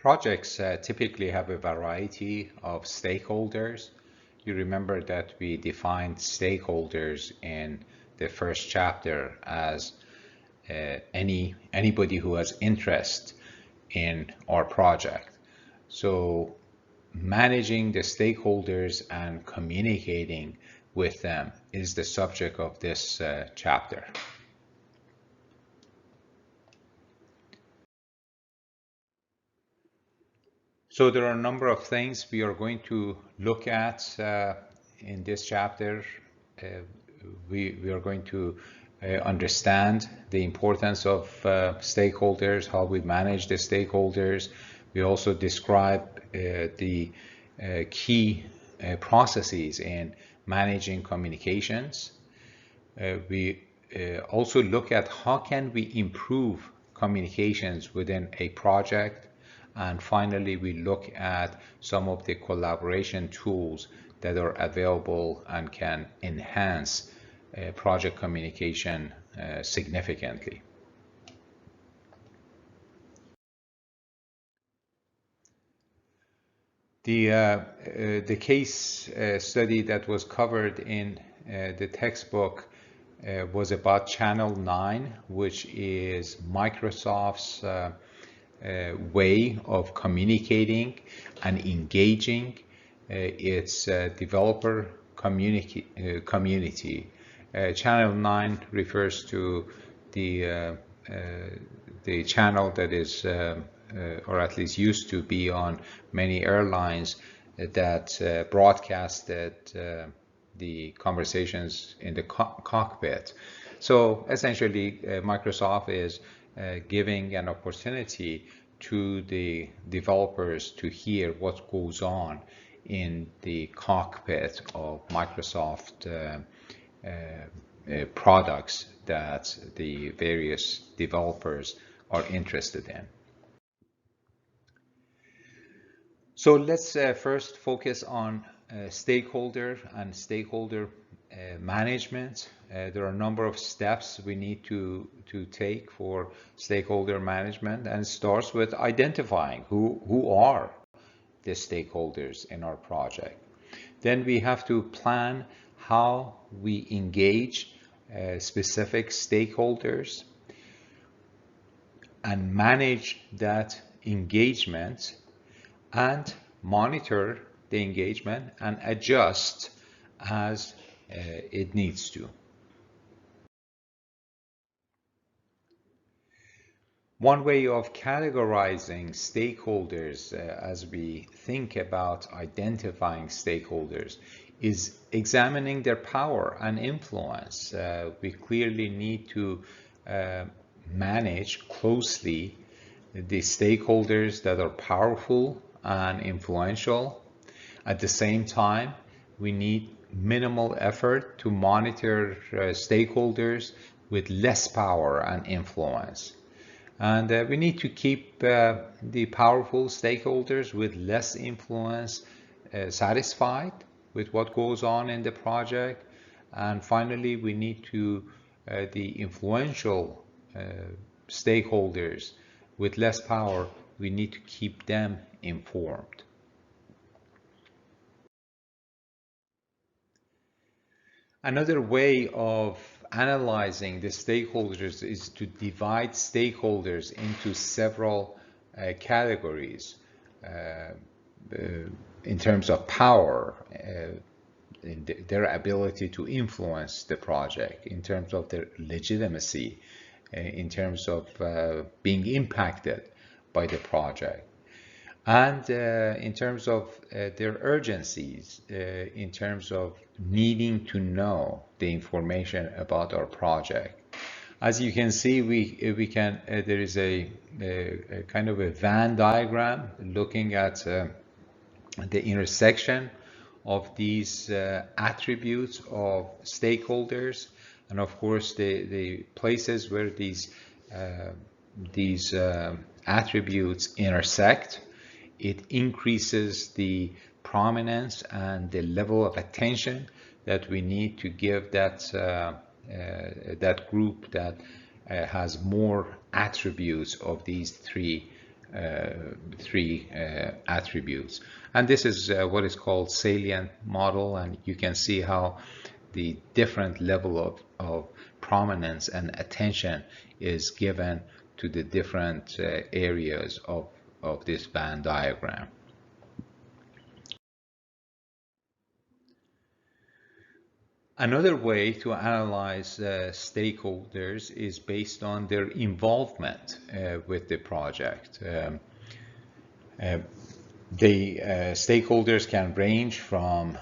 Projects typically have a variety of stakeholders. You remember that we defined stakeholders in the first chapter as anybody who has interest in our project. So managing the stakeholders and communicating with them is the subject of this chapter. So there are a number of things we are going to look at in this chapter. We are going to understand the importance of stakeholders, how we manage the stakeholders. We also describe the key processes in managing communications. We also look at how can we improve communications within a project. And finally, we look at some of the collaboration tools that are available and can enhance project communication significantly. The case study that was covered in the textbook was about Channel 9, which is Microsoft's way of communicating and engaging its developer community. Channel 9 refers to the channel that is, or at least used to be on many airlines that broadcasted the conversations in the cockpit. So essentially, Microsoft is giving an opportunity to the developers to hear what goes on in the cockpit of Microsoft products that the various developers are interested in. So let's first focus on stakeholder and stakeholder management. There are a number of steps we need to take for stakeholder management, and it starts with identifying who are the stakeholders in our project. Then we have to plan how we engage specific stakeholders and manage that engagement and monitor the engagement and adjust as it needs to. One way of categorizing stakeholders as we think about identifying stakeholders is examining their power and influence. We clearly need to manage closely the stakeholders that are powerful and influential. At the same time, we need minimal effort to monitor stakeholders with less power and influence. And we need to keep the powerful stakeholders with less influence satisfied with what goes on in the project. And finally, we need to the influential stakeholders with less power, we need to keep them informed. Another way of analyzing the stakeholders is to divide stakeholders into several categories in terms of power, in their ability to influence the project, in terms of their legitimacy, in terms of being impacted by the project, and in terms of their urgencies, in terms of needing to know the information about our project. As you can see, there is a kind of a Venn diagram looking at the intersection of these attributes of stakeholders, and of course the places where these attributes intersect. It increases the prominence and the level of attention that we need to give that that group that has more attributes of these three attributes. And this is what is called salient model, and you can see how the different level of prominence and attention is given to the different areas of this Venn diagram. Another way to analyze stakeholders is based on their involvement with the project. The stakeholders can range from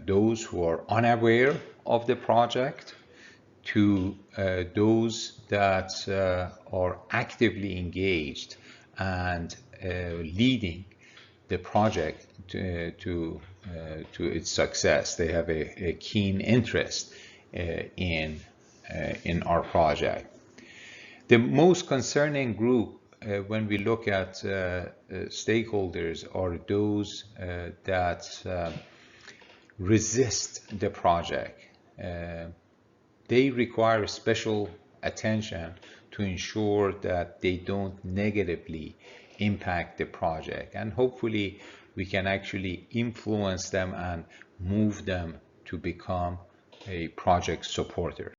those who are unaware of the project to those that are actively engaged and leading the project to its success. They have a keen interest in our project. The most concerning group when we look at stakeholders are those that resist the project. They require special attention to ensure that they don't negatively impact the project, and hopefully we can actually influence them and move them to become a project supporter.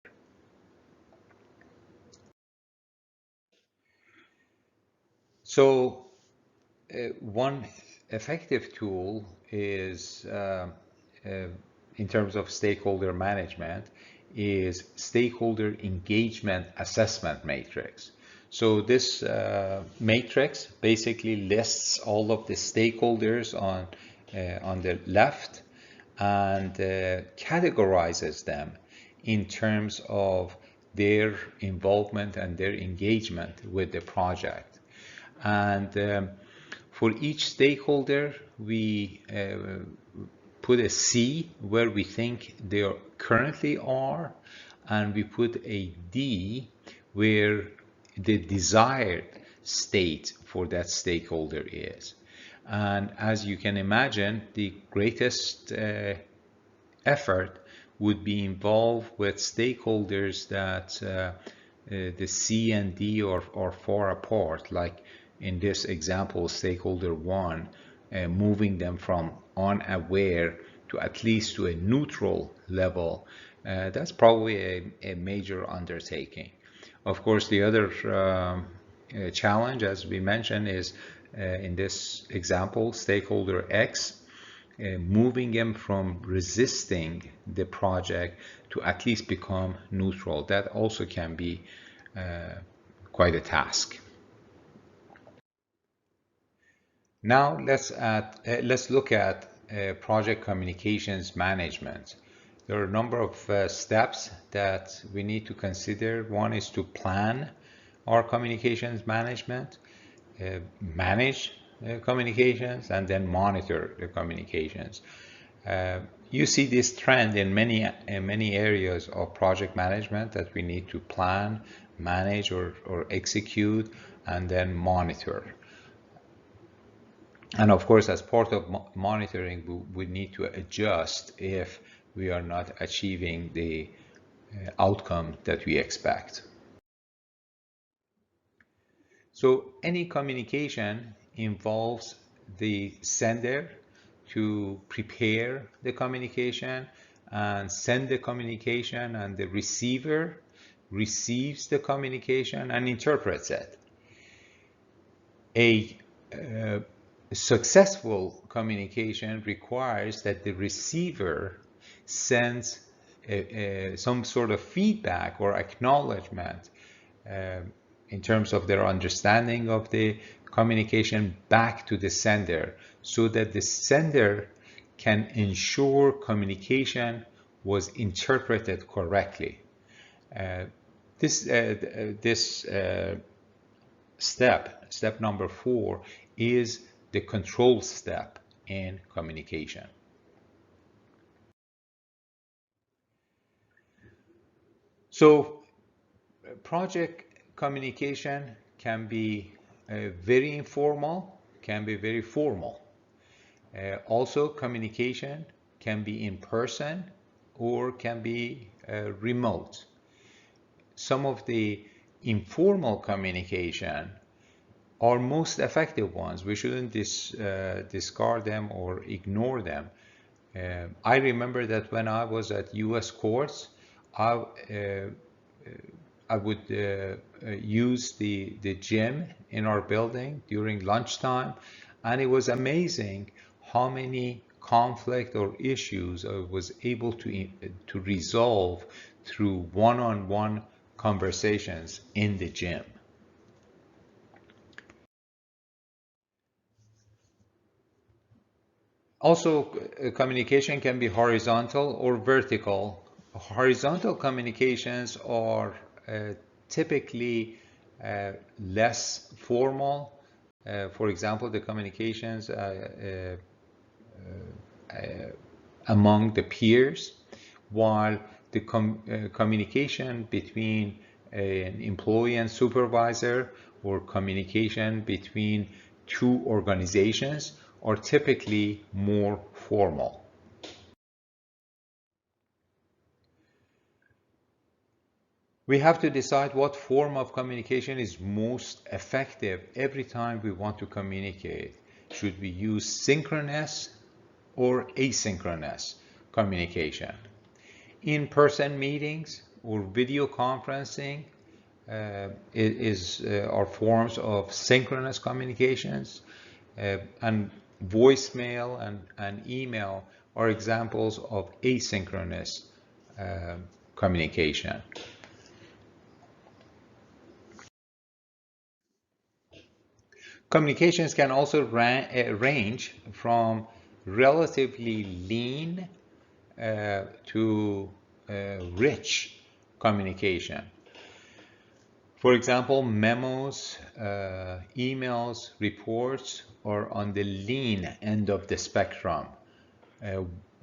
So one effective tool is in terms of stakeholder management is stakeholder engagement assessment matrix. So this matrix basically lists all of the stakeholders on the left and categorizes them in terms of their involvement and their engagement with the project. And for each stakeholder, we put a C where we think they currently are, and we put a D where the desired state for that stakeholder is. And as you can imagine, the greatest effort would be involved with stakeholders that the C and D are far apart, like in this example, stakeholder 1, moving them from unaware to at least to a neutral level. That's probably a major undertaking. Of course, the other challenge, as we mentioned, is in this example, stakeholder X, moving them from resisting the project to at least become neutral. That also can be quite a task. Now let's look at project communications management. There are a number of steps that we need to consider. One is to plan our communications management, manage communications, and then monitor the communications. You see this trend in many areas of project management, that we need to plan, manage, or execute, and then monitor. And of course, as part of monitoring, we need to adjust if we are not achieving the outcome that we expect. So any communication involves the sender to prepare the communication and send the communication, and the receiver receives the communication and interprets it. A successful communication requires that the receiver sends some sort of feedback or acknowledgement in terms of their understanding of the communication back to the sender, so that the sender can ensure communication was interpreted correctly. This step number 4, is the control step in communication. So project communication can be very informal, can be very formal. Also, communication can be in person or can be remote. Some of the informal communication are most effective ones. We shouldn't discard them or ignore them. I remember that when I was at U.S. courts, I would use the gym in our building during lunchtime, and it was amazing how many conflict or issues I was able to resolve through one-on-one conversations in the gym. Also, communication can be horizontal or vertical. Horizontal communications are typically less formal. For example, the communications among the peers, while the communication between an employee and supervisor or communication between two organizations are typically more formal. We have to decide what form of communication is most effective every time we want to communicate. Should we use synchronous or asynchronous communication? In-person meetings or video conferencing are forms of synchronous communications, and voicemail and email are examples of asynchronous communication. Communications can also range from relatively lean to rich communication. For example, memos, emails, reports are on the lean end of the spectrum,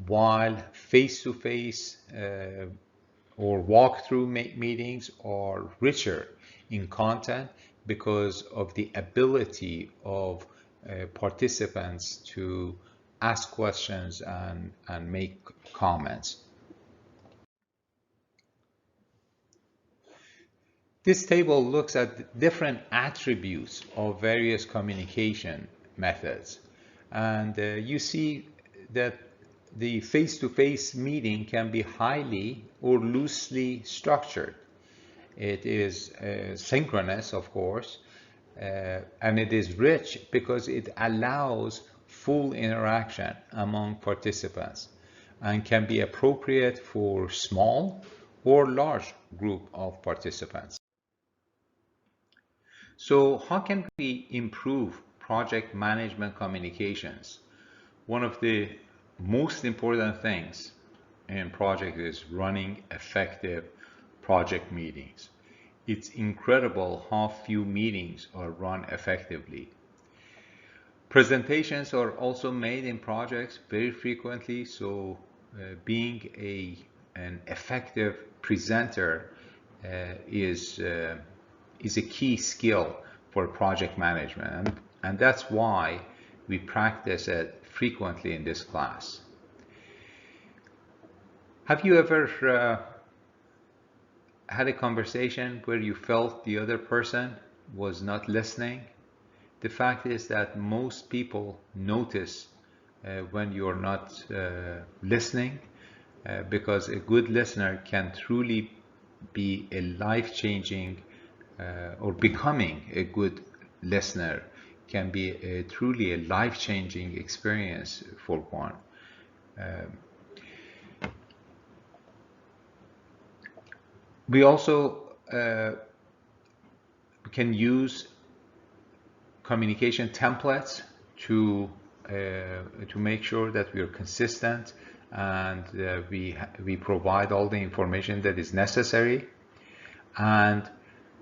while face-to-face or walkthrough meetings are richer in content because of the ability of participants to ask questions and make comments. This table looks at different attributes of various communication methods. And you see that the face-to-face meeting can be highly or loosely structured. It is synchronous, of course, and it is rich because it allows full interaction among participants and can be appropriate for small or large group of participants. So how can we improve project management communications? One of the most important things in project is running effective project meetings. It's incredible how few meetings are run effectively. Presentations are also made in projects very frequently, so being an effective presenter is a key skill for project management, and that's why we practice it frequently in this class. Have you ever had a conversation where you felt the other person was not listening? The fact is that most people notice when you're not listening, because a good listener can truly be a life-changing or becoming a good listener can be truly a life-changing experience for one. We also can use communication templates to make sure that we are consistent and we provide all the information that is necessary. And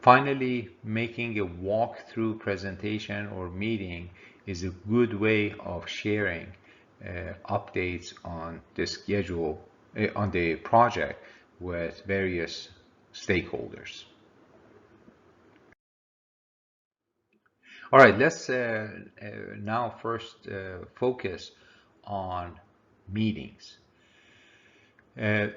finally, making a walkthrough presentation or meeting is a good way of sharing updates on the schedule, on the project with various stakeholders. All right, let's now first focus on meetings. And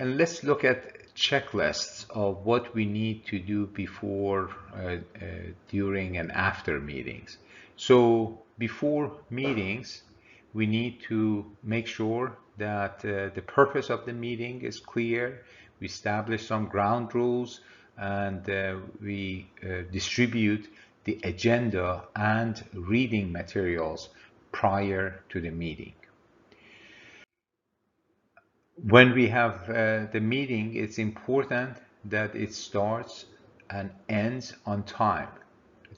let's look at checklists of what we need to do before, during, and after meetings. So before meetings, we need to make sure that the purpose of the meeting is clear. We establish some ground rules, and we distribute the agenda and reading materials prior to the meeting. When we have the meeting, it's important that it starts and ends on time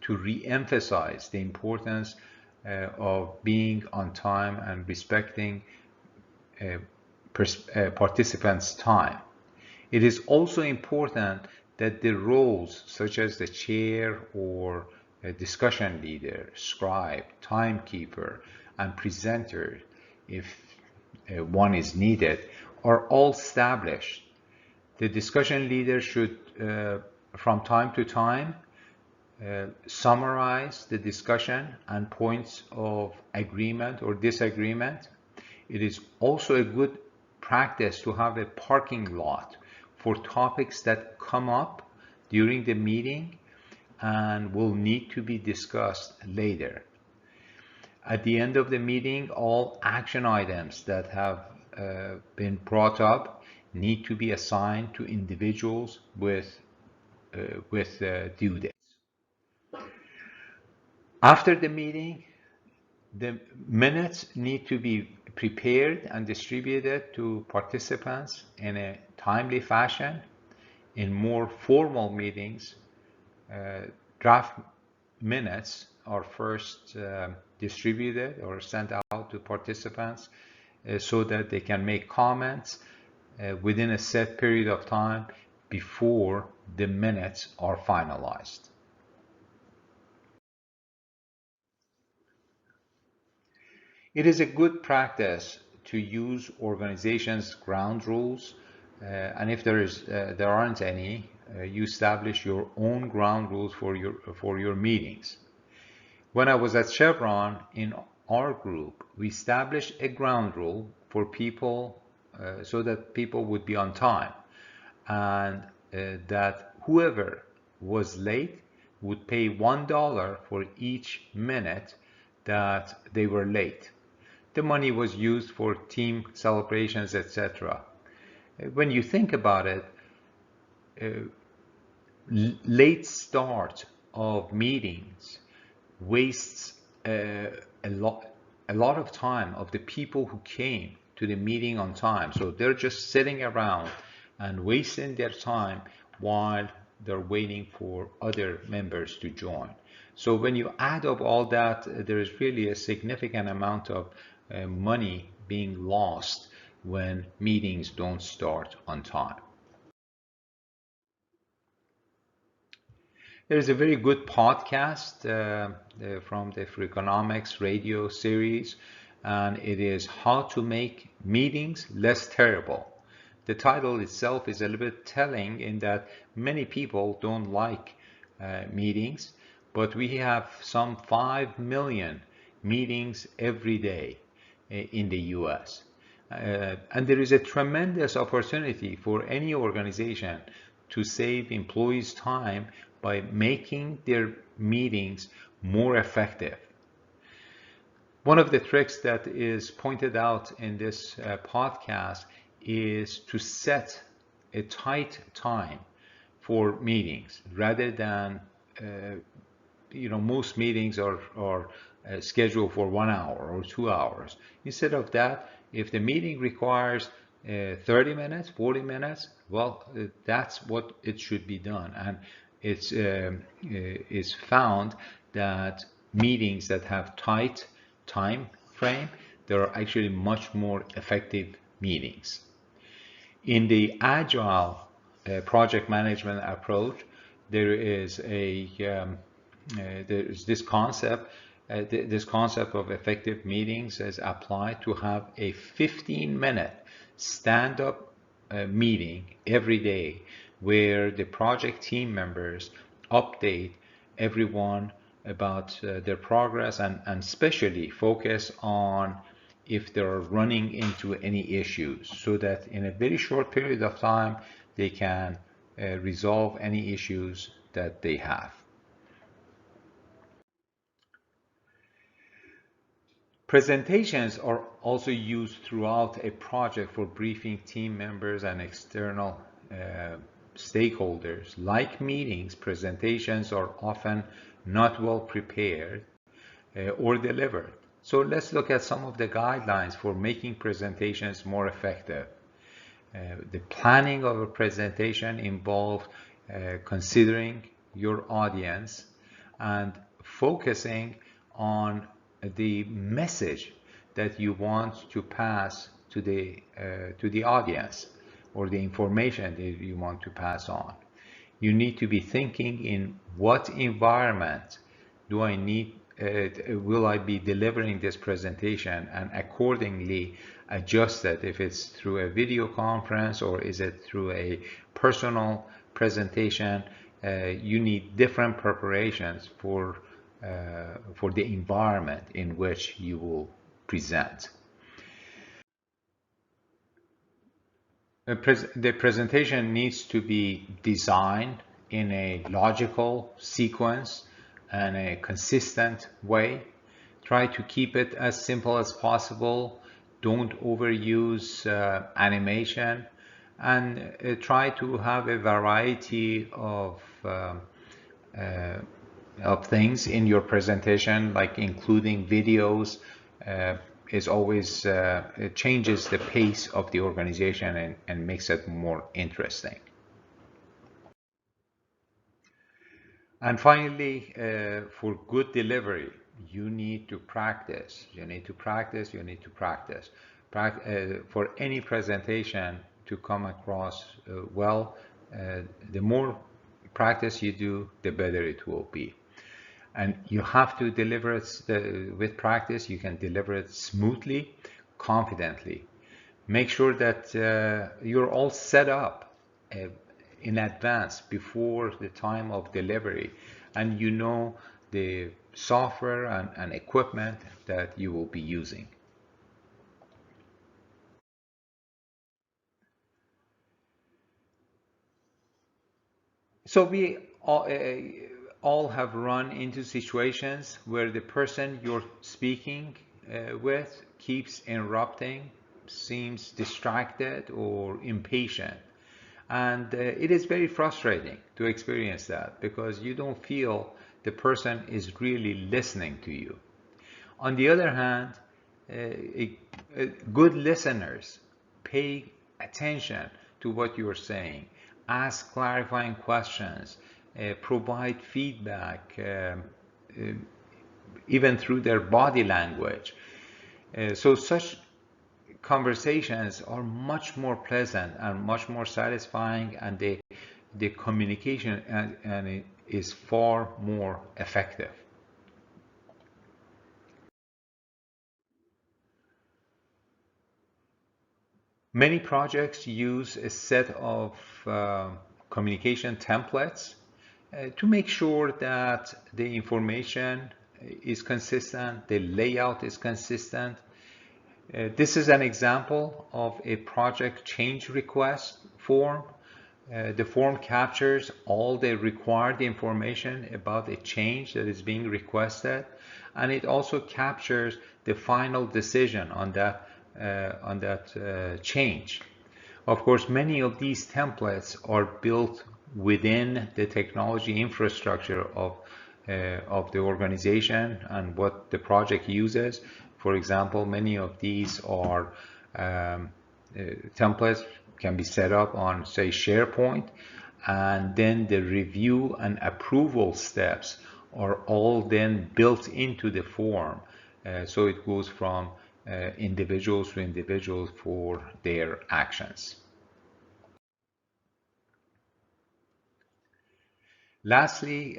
to re-emphasize the importance of being on time and respecting participants' time. It is also important that the roles such as the chair or a discussion leader, scribe, timekeeper, and presenter, if one is needed, are all established. The discussion leader should, from time to time, summarize the discussion and points of agreement or disagreement. It is also a good practice to have a parking lot for topics that come up during the meeting and will need to be discussed later. At the end of the meeting, all action items that have been brought up need to be assigned to individuals with due dates. After the meeting, the minutes need to be prepared and distributed to participants in a timely fashion. In more formal meetings, draft minutes are first distributed or sent out to participants so that they can make comments within a set period of time before the minutes are finalized. It is a good practice to use organizations' ground rules, and if there aren't any, you establish your own ground rules for your meetings. When I was at Chevron, in our group, we established a ground rule for people so that people would be on time, and that whoever was late would pay $1 for each minute that they were late. The money was used for team celebrations, etc. When you think about it, late start of meetings wastes a lot of time of the people who came to the meeting on time. So they're just sitting around and wasting their time while they're waiting for other members to join. So when you add up all that, there is really a significant amount of money being lost when meetings don't start on time. There's a very good podcast from the Freakonomics radio series, and it is How to Make Meetings Less Terrible. The title itself is a little bit telling in that many people don't like meetings, but we have some 5 million meetings every day in the US. And there is a tremendous opportunity for any organization to save employees time by making their meetings more effective. One of the tricks that is pointed out in this podcast is to set a tight time for meetings rather than most meetings are scheduled for 1 hour or 2 hours. Instead of that, if the meeting requires 30 minutes, 40 minutes, well, that's what it should be done. And it's found that meetings that have tight time frame, they're actually much more effective meetings. In the agile project management approach, there is this concept. This concept of effective meetings is applied to have a 15-minute stand-up meeting every day where the project team members update everyone about their progress and especially focus on if they're running into any issues, so that in a very short period of time they can resolve any issues that they have. Presentations are also used throughout a project for briefing team members and external stakeholders. Like meetings, presentations are often not well prepared or delivered. So let's look at some of the guidelines for making presentations more effective. The planning of a presentation involves considering your audience and focusing on the message that you want to pass to the audience, or the information that you want to pass on. You need to be thinking in what environment do I need, will I be delivering this presentation, and accordingly adjust it. If it's through a video conference or is it through a personal presentation, you need different preparations for the environment in which you will present. The presentation needs to be designed in a logical sequence and a consistent way. Try to keep it as simple as possible. Don't overuse animation, and try to have a variety of things in your presentation, like including videos. Is always it changes the pace of the organization and makes it more interesting. And finally, for good delivery, you need to practice. You need to practice. You need to practice. For any presentation to come across well, the more practice you do, the better it will be. And you have to deliver it with practice. You can deliver it smoothly, confidently. Make sure that you're all set up in advance before the time of delivery, and you know the software and equipment that you will be using. So we all have run into situations where the person you're speaking with keeps interrupting, seems distracted or impatient. And it is very frustrating to experience that, because you don't feel the person is really listening to you. On the other hand, good listeners pay attention to what you're saying, ask clarifying questions, provide feedback, even through their body language. So such conversations are much more pleasant and much more satisfying, and the communication and it is far more effective. Many projects use a set of communication templates to make sure that the information is consistent, the layout is consistent. This is an example of a project change request form. The form captures all the required information about a change that is being requested, and it also captures the final decision on that change. Of course, many of these templates are built within the technology infrastructure of the organization and what the project uses. For example, many of these are templates can be set up on, say, SharePoint, and then the review and approval steps are all then built into the form. So it goes from individuals to individuals for their actions. Lastly,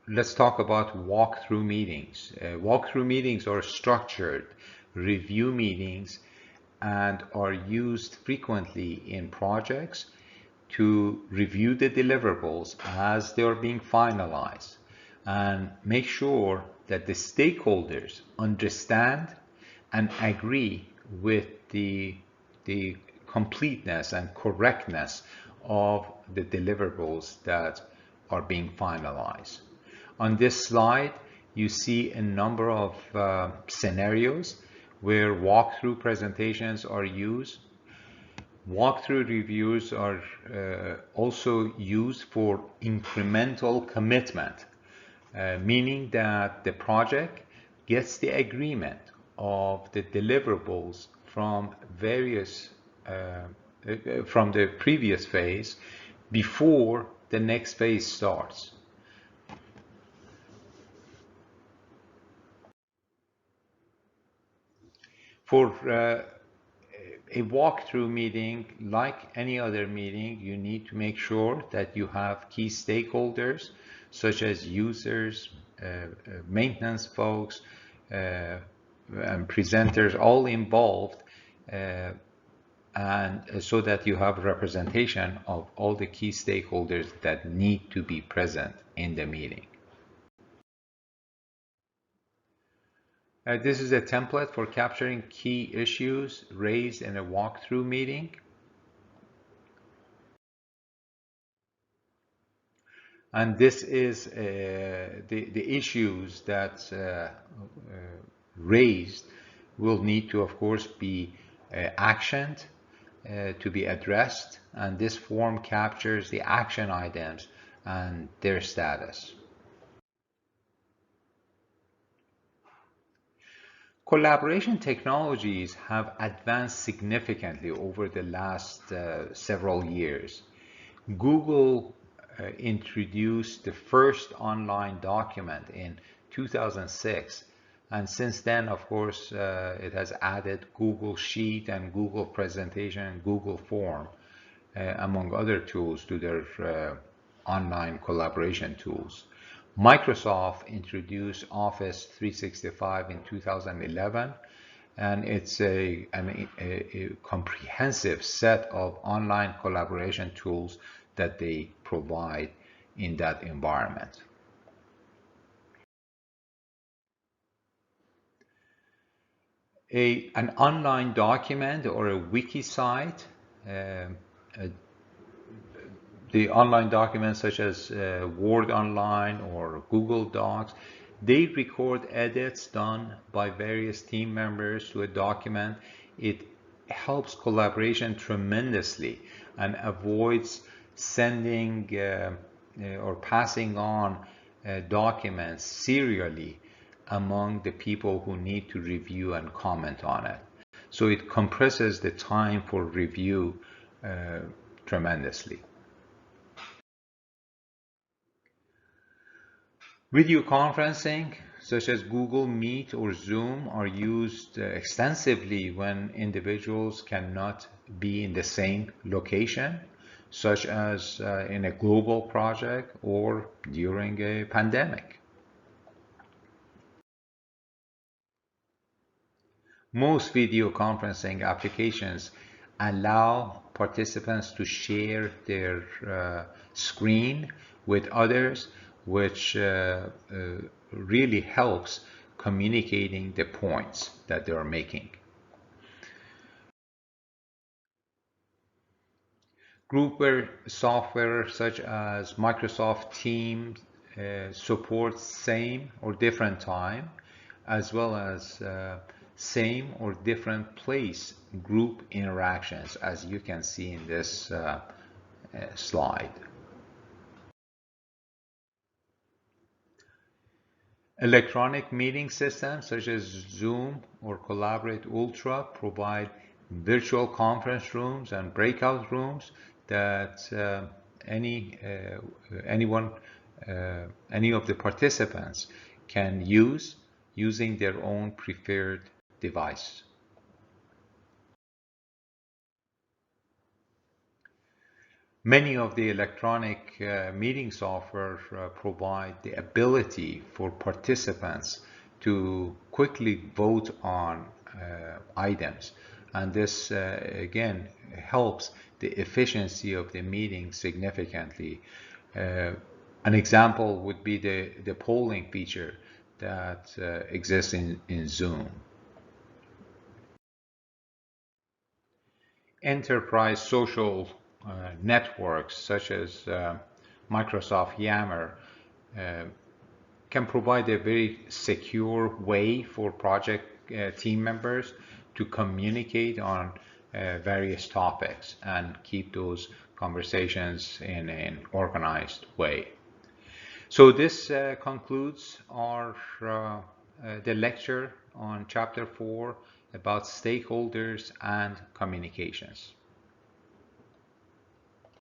let's talk about walkthrough meetings. Walkthrough meetings are structured review meetings and are used frequently in projects to review the deliverables as they are being finalized and make sure that the stakeholders understand and agree with the completeness and correctness of the deliverables that are being finalized. On this slide, you see a number of scenarios where walkthrough presentations are used. Walkthrough reviews are also used for incremental commitment, meaning that the project gets the agreement of the deliverables from from the previous phase before the next phase starts. For a walkthrough meeting, like any other meeting, you need to make sure that you have key stakeholders, such as users, maintenance folks, and presenters, all involved, and so that you have representation of all the key stakeholders that need to be present in the meeting. This is a template for capturing key issues raised in a walkthrough meeting. And this is the issues that raised will need to, of course, be actioned to be addressed. And this form captures the action items and their status. Collaboration technologies have advanced significantly over the last several years. Google introduced the first online document in 2006, and since then, of course, it has added Google Sheet and Google Presentation and Google Form, among other tools, to their online collaboration tools. Microsoft introduced Office 365 in 2011, and it's a comprehensive set of online collaboration tools that they provide in that environment. An online document or a wiki site, the online documents such as Word Online or Google Docs, they record edits done by various team members to a document. It helps collaboration tremendously and avoids sending or passing on documents serially among the people who need to review and comment on it. So it compresses the time for review tremendously. Video conferencing, such as Google Meet or Zoom, are used extensively when individuals cannot be in the same location, such as in a global project or during a pandemic. Most video conferencing applications allow participants to share their screen with others, which really helps communicating the points that they are making. Groupware software such as Microsoft Teams supports same or different time, as well as same or different place group interactions, as you can see in this slide. Electronic meeting systems such as Zoom or Collaborate Ultra provide virtual conference rooms and breakout rooms that any of the participants can use using their own preferred device. Many of the electronic meeting software provide the ability for participants to quickly vote on items, and this again helps the efficiency of the meeting significantly. An example would be the polling feature that exists in Zoom. enterprise social networks such as Microsoft Yammer can provide a very secure way for project team members to communicate on various topics and keep those conversations in an organized way. So this concludes our the lecture on chapter 4 about stakeholders and communications.